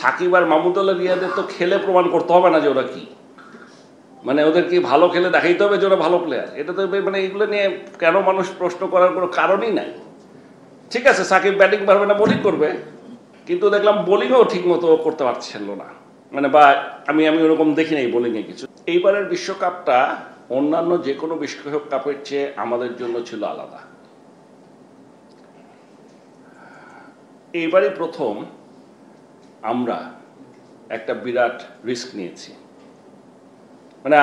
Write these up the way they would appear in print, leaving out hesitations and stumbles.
সাকিব আর মাহমুদুল্লাহ রিয়াদের তো খেলে প্রমাণ করতে হবে না যে ওরা কি, মানে ওদের কি ভালো খেলে দেখাইতে হবে যে ওরা ভালো প্লেয়ার। এটা তো মানে এগুলো নিয়ে কেন মানুষ প্রশ্ন করার কোনো কারণই নাই। ঠিক আছে, সাকিব ব্যাটিং পারবে না, বোলিং করবে, কিন্তু দেখলাম বোলিংও ঠিক মতো করতে পারছিল না, মানে বা আমি ওরকম দেখি নাই বোলিংয়ে কিছু। এইবারের বিশ্বকাপটা অন্যান্য যে কোনো বিশ্বকাপের চেয়ে আমাদের জন্য ছিল আলাদা। এইবারই প্রথম আমরা একটা বিরাট রিস্ক নিয়েছি, মানে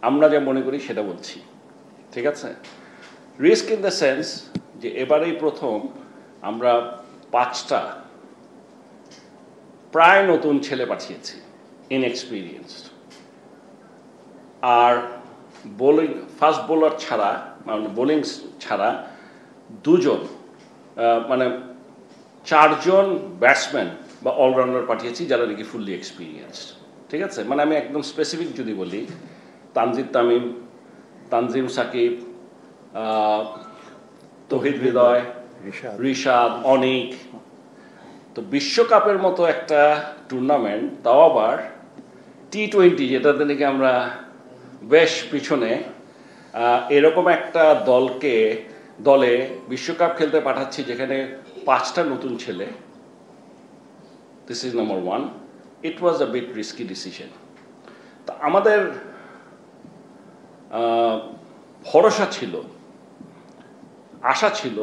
আমরা যা মনে করি সেটা বলছি, ঠিক আছে। রিস্ক ইন দ্য সেন্স যে এবারেই প্রথম আমরা 5টা প্রায় নতুন ছেলে পাঠিয়েছি, ইনএক্সপিরিয়েন্সড, আর বোলিং ফাস্ট বোলার ছাড়া, মানে বোলিং ছাড়া 2জন, মানে 4জন ব্যাটসম্যান বা অলরাউন্ডার পাঠিয়েছি যারা নাকি ফুললি এক্সপিরিয়েন্সড, ঠিক আছে। মানে আমি একদম স্পেসিফিক যদি বলি, তানজিদ তামিম, তানজিম সাকিব, তৌহিদ হৃদয়, রিশাদ, অনিক। তো বিশ্বকাপের মতো একটা টুর্নামেন্ট, তাও আবার T20, যেটাতে নাকি আমরা বেশ পিছনে, এরকম একটা দলে বিশ্বকাপ খেলতে পাঠাচ্ছি যেখানে 5টা নতুন ছেলে। This is number 1, it was a bit risky decision. তা আমাদের ভরসা ছিল, আশা ছিল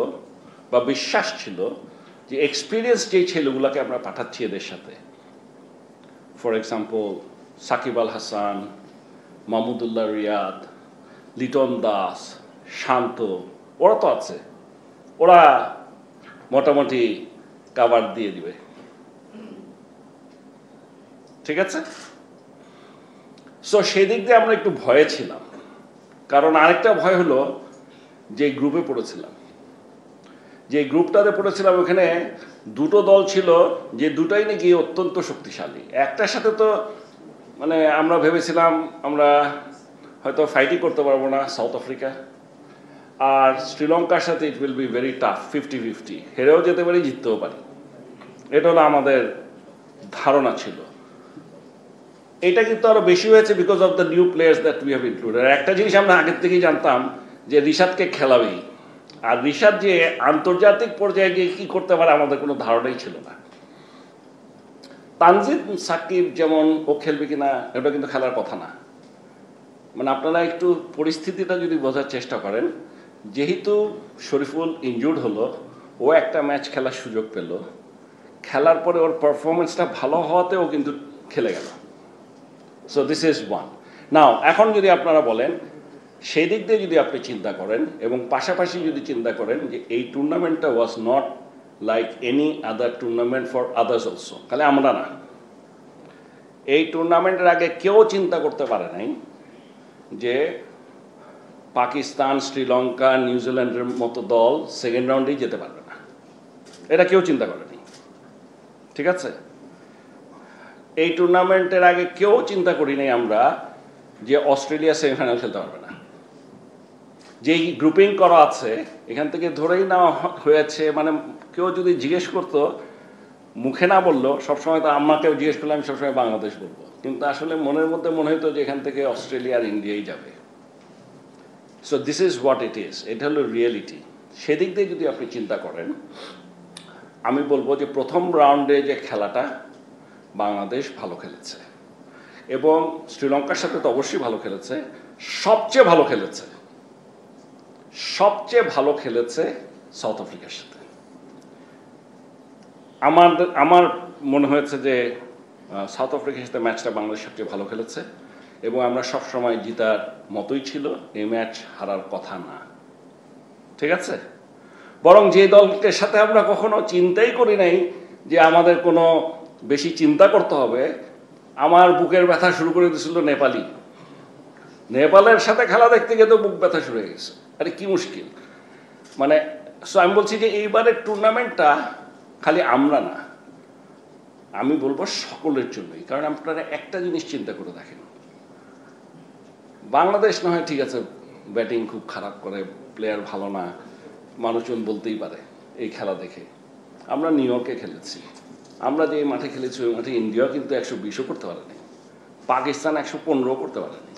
বা বিশ্বাস ছিল যে এক্সপিরিয়েন্স যেই ছেলেগুলোকে আমরা পাঠাচ্ছি এদের সাথে, ফর এক্সাম্পল সাকিব আল হাসান, মাহমুদুল্লাহ রিয়াদ, লিটন দাস, শান্ত, ওরা তো আছে, ওরা মোটামুটি কাভার দিয়ে দিবে, ঠিক আছে। সো সেই দিক দিয়ে আমরা একটু ভয়ে ছিলাম, কারণ আরেকটা ভয় হলো যে গ্রুপে পড়েছিলাম, যে গ্রুপটাতে পড়েছিলাম ওখানে 2টো দল ছিল যে দুটাই নাকি অত্যন্ত শক্তিশালী। একটার সাথে তো মানে আমরা ভেবেছিলাম আমরা হয়তো ফাইটই করতে পারবো না, সাউথ আফ্রিকা, আর শ্রীলঙ্কার সাথে it will be very tough, 50-50, হেরেও যেতে পারি, জিততেও পারি, এটা হলো আমাদের ধারণা ছিল। এটা কিন্তু আরো বেশি হয়েছে because of the new players that we have included. আর একটা জিনিস আমরা আগের থেকেই জানতাম যে রিশাদকে খেলাবেই, আর রিশাদ যে আন্তর্জাতিক পর্যায়ে গিয়ে কি করতে পারে আমাদের কোনো ধারণাই ছিল না। তানজিদ সাকিব যেমন ও খেলবে কিনা এটা কিন্তু খেলার কথা না, মানে আপনারা একটু পরিস্থিতিটা যদি বোঝার চেষ্টা করেন, যেহেতু শরীফুল ইনজুর্ড হলো, ও একটা ম্যাচ খেলার সুযোগ পেল, খেলার পরে ওর পারফরমেন্সটা ভালো হওয়াতে ও কিন্তু খেলে গেল। So this is one. Now এখন যদি আপনারা বলেন, সেই দিক দিয়ে যদি আপনি চিন্তা করেন এবং পাশাপাশি যদি চিন্তা করেন যে এই টুর্নামেন্টটা was not like any other tournament for others also, তাহলে আমরা না, এই টুর্নামেন্টের আগে কেউ চিন্তা করতে পারে নাই যে পাকিস্তান, শ্রীলঙ্কা, নিউজিল্যান্ডের মতো দল সেকেন্ড রাউন্ডেই যেতে পারবে না, এটা কেউ চিন্তা করেনি, ঠিক আছে। এই টুর্নামেন্টের আগে কেউ চিন্তা করি নাই আমরা যে অস্ট্রেলিয়া সেমিফাইনাল খেলতে পারবে না। যেই গ্রুপিং করা আছে এখান থেকে ধরেই নেওয়া হয়েছে, মানে কেউ যদি জিজ্ঞেস করতো, মুখে না বললো, সবসময় তো আমাকেও জিজ্ঞেস করলে আমি সবসময় বাংলাদেশ বলবো, কিন্তু আসলে মনের মধ্যে মনে হতো যে এখান থেকে অস্ট্রেলিয়া আর ইন্ডিয়াই যাবে। So this is what it is, এটা হলো রিয়েলিটি। সেদিক দিয়ে যদি আপনি চিন্তা করেন, আমি বলবো যে প্রথম রাউন্ডে যে খেলাটা বাংলাদেশ ভালো খেলেছে এবং শ্রীলঙ্কার সাথে তো অবশ্যই ভালো খেলেছে, সবচেয়ে ভালো খেলেছে সাউথ আফ্রিকার সাথে। আমার মনে হয়েছে যে সাউথ আফ্রিকার সাথে ম্যাচটা বাংলাদেশ সবচেয়ে ভালো খেলেছে এবং আমরা সবসময় জিতার মতোই ছিল, এই ম্যাচ হারার কথা না, ঠিক আছে। বরং যে দলকে সাথে আমরা কখনো চিন্তাই করি নাই যে আমাদের কোনো বেশি চিন্তা করতে হবে, আমার বুকের ব্যথা শুরু করে দিয়েছিল নেপালের সাথে খেলা দেখতে গিয়ে তো বুক ব্যথা শুরু হয়ে গেছে, আরে কি মুশকিল। মানে সো আমি বলছি যে এইবারের টুর্নামেন্টটা খালি আমরা না, আমি বলবো সকলের জন্যই। কারণ আপনারা একটা জিনিস চিন্তা করে দেখেন, বাংলাদেশ না হয় ঠিক আছে ব্যাটিং খুব খারাপ করে, প্লেয়ার ভালো না, মানুষজন বলতেই পারে এই খেলা দেখে। আমরা নিউ ইয়র্কে খেলেছি, আমরা যে মাঠে খেলেছি ওই মাঠে ইন্ডিয়া কিন্তু 120ও করতে পারেনি, পাকিস্তান 115ও করতে পারেনি।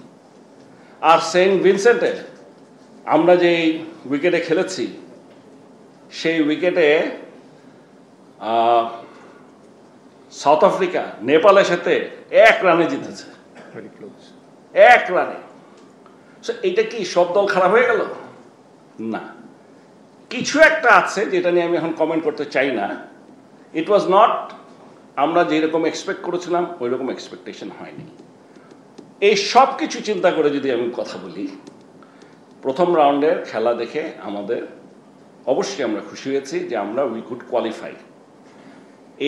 আর সেন্ট ভিনসেন্টে আমরা যে উইকেটে খেলেছি সেই উইকেটে সাউথ আফ্রিকা নেপালের সাথে 1 রানে জিতেছে, 1 রানে। এইটা কি সব দল খারাপ হয়ে গেল? না, কিছু একটা আছে যেটা নিয়ে আমি এখন কমেন্ট করতে চাই না। ইট ওয়াজ নট, আমরা যেরকম এক্সপেক্ট করেছিলাম ওই রকম এক্সপেকটেশন হয়নি। এই সব কিছু চিন্তা করে যদি আমি কথা বলি, প্রথম রাউন্ডের খেলা দেখে আমাদের অবশ্যই আমরা খুশি হয়েছি যে আমরা উই কুড কোয়ালিফাই।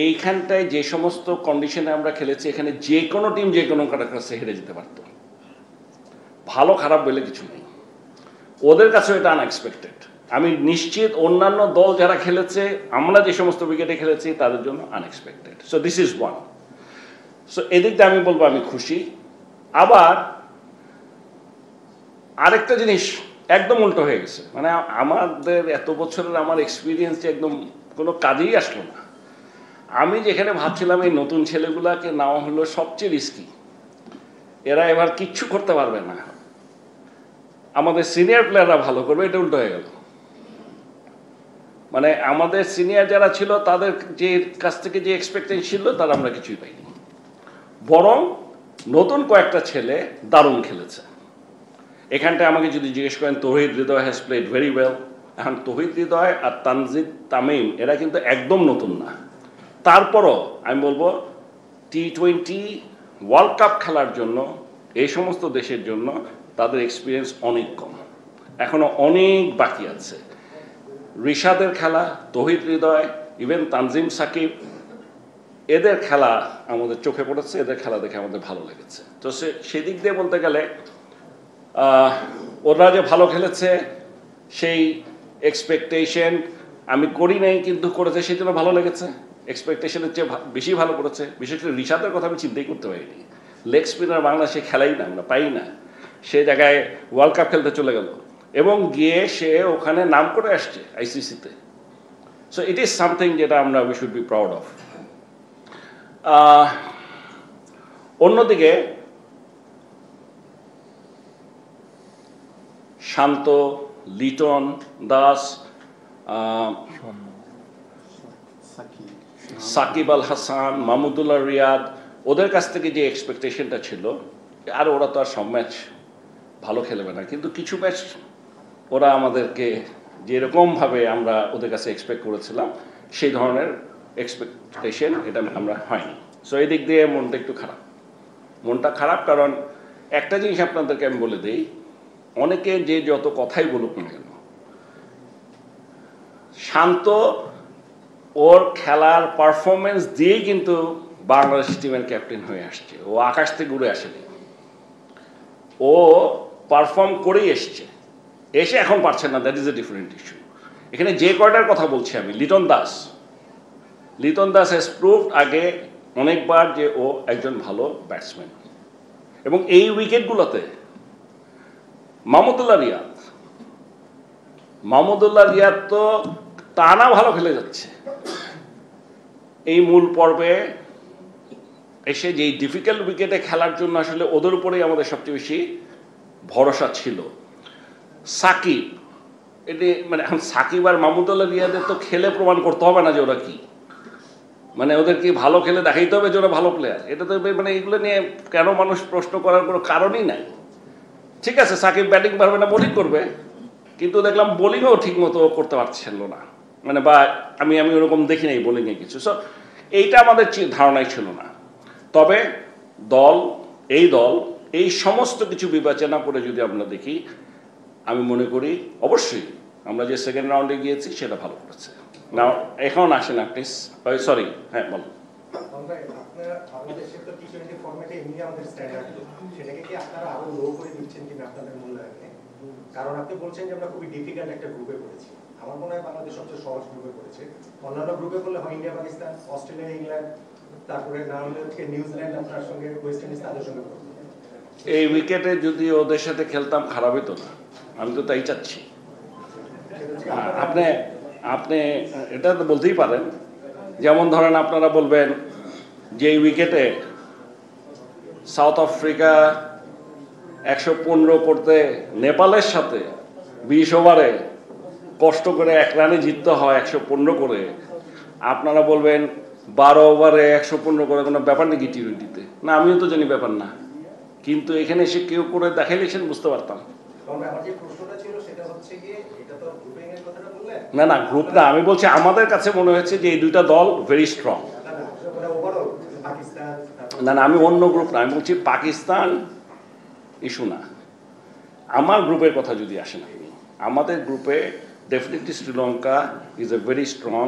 এইখানটায় যে সমস্ত কন্ডিশনে আমরা খেলেছি, এখানে যে কোনো টিম যে কোনো কাছে হেরে যেতে পারত, ভালো খারাপ বলে কিছু নেই। ওদের কাছেও এটা আনএক্সপেক্টেড। আমি নিশ্চিত অন্যান্য দল যারা খেলেছে, আমরা যে সমস্ত উইকেটে খেলেছি তাদের জন্য unexpected. So this is one. So এদিক দিয়ে আমি বলবো আমি খুশি। আবার আরেকটা জিনিস একদম উল্টো হয়ে গেছে, মানে আমাদের এত বছরের আমার এক্সপিরিয়েন্স যে একদম কোনো কাজেই আসলো না। আমি যেখানে ভাবছিলাম এই নতুন ছেলেগুলাকে নেওয়া হলো সবচেয়ে রিস্কি, এরা এবার কিচ্ছু করতে পারবে না, আমাদের সিনিয়র প্লেয়াররা ভালো করবে, এটা উল্টো হয়ে গেল। মানে আমাদের সিনিয়র যারা ছিল তাদের যে কাছ থেকে যে এক্সপেকটেশন ছিল তার আমরা কিছুই পাইনি, বরং নতুন কয়েকটা ছেলে দারুণ খেলেছে। এখানটায় আমাকে যদি জিজ্ঞেস করেন, তৌহিদ হৃদয় হ্যাজ প্লেড ভেরি ওয়েল। এখন তৌহিদ হৃদয় আর তানজিদ তামিম এরা কিন্তু একদম নতুন না, তারপরও আমি বলবো T20 ওয়ার্ল্ড কাপ খেলার জন্য এই সমস্ত দেশের জন্য তাদের এক্সপিরিয়েন্স অনেক কম, এখনো অনেক বাকি আছে। রিশাদের খেলা, তৌহিদ হৃদয়, ইভেন তানজিম সাকিব, এদের খেলা আমাদের চোখে পড়েছে, এদের খেলা দেখে আমাদের ভালো লেগেছে। তো সেদিক দিয়ে বলতে গেলে ওরা যে ভালো খেলেছে সেই এক্সপেকটেশন আমি করি নাই, কিন্তু করেছে সেই জন্য ভালো লেগেছে। এক্সপেকটেশনের চেয়ে বেশি ভালো করেছে। বিশেষ করে রিশাদের কথা আমি চিন্তাই করতে পারিনি। লেগ স্পিনার বাংলাদেশে খেলাই না, আমরা পাই না, সে জায়গায় ওয়ার্ল্ড কাপ খেলতে চলে গেল এবং গিয়ে সে ওখানে নাম করে আসছে আইসিসিতে। সো ইট ইজ সামথিং যেটা আমরা we should be proud of. অন্যদিকে শান্ত, লিটন দাস, সাকিব আল হাসান, মাহমুদুল্লাহ রিয়াদ, ওদের কাছ থেকে যে এক্সপেকটেশনটা ছিল, আর ওরা তো আর সব ম্যাচ ভালো খেলবে না, কিন্তু কিছু ম্যাচ ওরা আমাদেরকে যেরকমভাবে আমরা ওদের কাছে এক্সপেক্ট করেছিলাম সেই ধরনের এক্সপেকটেশন এটা আমরা হয়নি। সো এই দিক দিয়ে মনটা একটু খারাপ, মনটা খারাপ। কারণ একটা জিনিস আপনাদেরকে আমি বলে দিই, অনেকে যে যত কথাই বলুক না কেন, শান্ত ওর খেলার পারফরমেন্স দিয়েই কিন্তু বাংলাদেশ টিমের ক্যাপ্টেন হয়ে আসছে। ও আকাশ থেকে উড়ে আসেনি, ও পারফর্ম করেই এসছে, এসে এখন পারছে না, that is a different issue. এখানে যে কয়টার কথা বলছি আমি, লিটন দাস হ্যাজ প্রুভড আগে অনেকবার যে ও একজন ভালো ব্যাটসম্যান। এবং এই উইকেটগুলোতে মাহমুদুল্লাহ রিয়াদ তো টানা ভালো খেলে যাচ্ছে। এই মূল পর্বে এসে যে ডিফিকাল্ট উইকেটে খেলার জন্য আসলে ওদের উপরেই আমাদের সবচেয়ে বেশি ভরসা ছিল। সাকিব, এটি মানে এখন সাকিব আর মাহমুদুল্লাহ রিয়াদের তো খেলে প্রমাণ করতে হবে না যে ওরা কি, মানে ওদের কি ভালো খেলে দেখাইতে হবে যে ওরা ভালো প্লেয়ার। এটা তো মানে এগুলো নিয়ে কেন মানুষ প্রশ্ন করার কোনো কারণই নাই। ঠিক আছে, সাকিব ব্যাটিং পারবে না, বোলিং করবে, কিন্তু দেখলাম বোলিংও ঠিক মতো করতে পারছিল না, মানে বা আমি ওরকম দেখি নাই বোলিংয়ে কিছু। সো এইটা আমাদের ধারণাই ছিল না। তবে দল এই সমস্ত কিছু বিবেচনা করে যদি আমরা দেখি, আমি মনে করি অবশ্যই আমরা যে সেকেন্ড রাউন্ডে গিয়েছি সেটা ভালো করেছে। না এখন আসেন না প্লিজ, সরি, হ্যাঁ বল। কারণ আপনি বলছেন যে আমরা খুবই ডিফিকাল্ট একটা গ্রুপে পড়েছি। আমার মনে হয় বাংলাদেশ সবচেয়ে সহজ গ্রুপে পড়েছে। অন্যান্য গ্রুপে করলে হয় ইন্ডিয়া, পাকিস্তান, অস্ট্রেলিয়া, ইংল্যান্ড, তারপরে না হলে হচ্ছে নিউজিল্যান্ড আপনার সঙ্গে, ওয়েস্ট ইন্ডিজ তাদের সঙ্গে পড়বে। এই উইকেটে যদি ওদের সাথে খেলতাম খারাপ হতো না, আমি তো তাই চাচ্ছি। আপনি এটা তো বলতেই পারেন যেমন ধরেন আপনারা বলবেন যে এই উইকেটে সাউথ আফ্রিকা 115 করতে নেপালের সাথে 20 ওভারে কষ্ট করে 1 রানে জিততে হয় 115 করে, আপনারা বলবেন 12 ওভারে 115 করে কোনো ব্যাপার নাকি টি-20-তে? না, আমিও তো জানি ব্যাপার না, কিন্তু এখানে এসে কেউ করে দেখাইলে সে বুঝতে পারতাম। না না, গ্রুপ না, আমি বলছি আমাদের কাছে মনে হয়েছে যে এই দুইটা দল ভেরি স্ট্রং। না না, আমি অন্য গ্রুপ না, আমি বলছি পাকিস্তান ইস্যু না। আমার গ্রুপের কথা যদি আসেন আপনি, আমাদের গ্রুপে definitely Sri Lanka is a very strong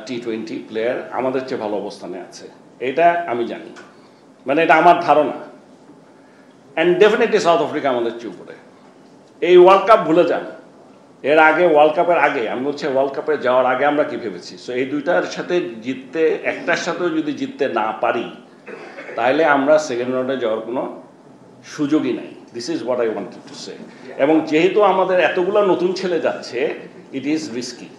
টি-20 প্লেয়ার, আমাদের চেয়ে ভালো অবস্থানে আছে, এটা আমি জানি, মানে এটা আমার ধারণা। অ্যান্ড ডেফিনেটলি সাউথ আফ্রিকা আমাদের চেয়ে উপরে। এই ওয়ার্ল্ড কাপ ভুলে যান, এর আগে ওয়ার্ল্ড কাপের আগে, আমি বলছি ওয়ার্ল্ড কাপে যাওয়ার আগে আমরা কি ভেবেছি। সো এই দুইটার সাথে জিততে, একটার সাথেও যদি জিততে না পারি তাহলে আমরা সেকেন্ড রাউন্ডে যাওয়ার কোনো সুযোগই নাই। This is what I wanted to say. এবং যেহেতু আমাদের এতগুলো নতুন ছেলে যাচ্ছে, ইট ইজ রিস্কি।